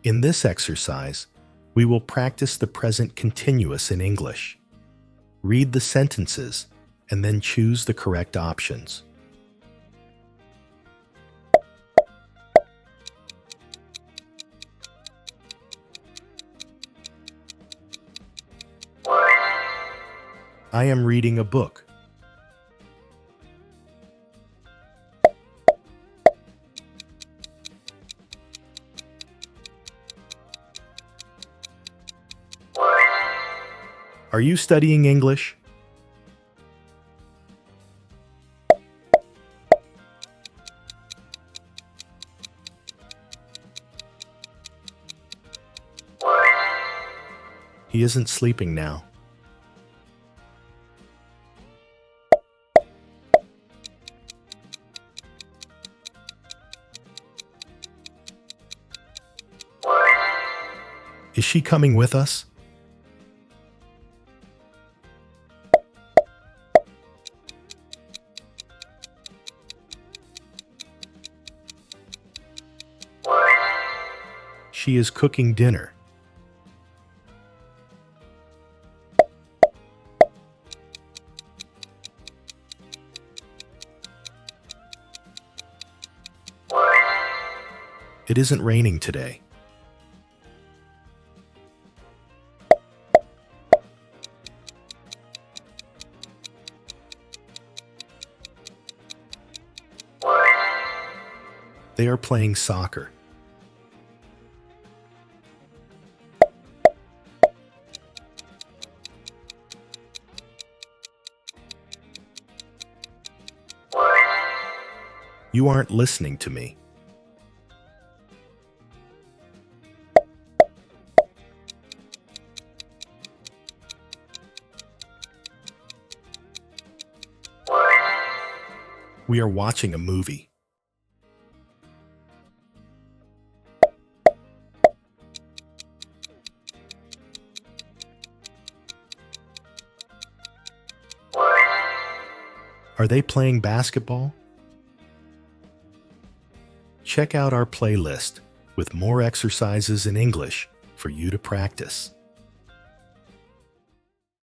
In this exercise, we will practice the present continuous in English. Read the sentences and then choose the correct options. I am reading a book. Are you studying English? He isn't sleeping now. Is she coming with us? She is cooking dinner. It isn't raining today. They are playing soccer. You aren't listening to me. We are watching a movie. Are they playing basketball? Check out our playlist with more exercises in English for you to practice.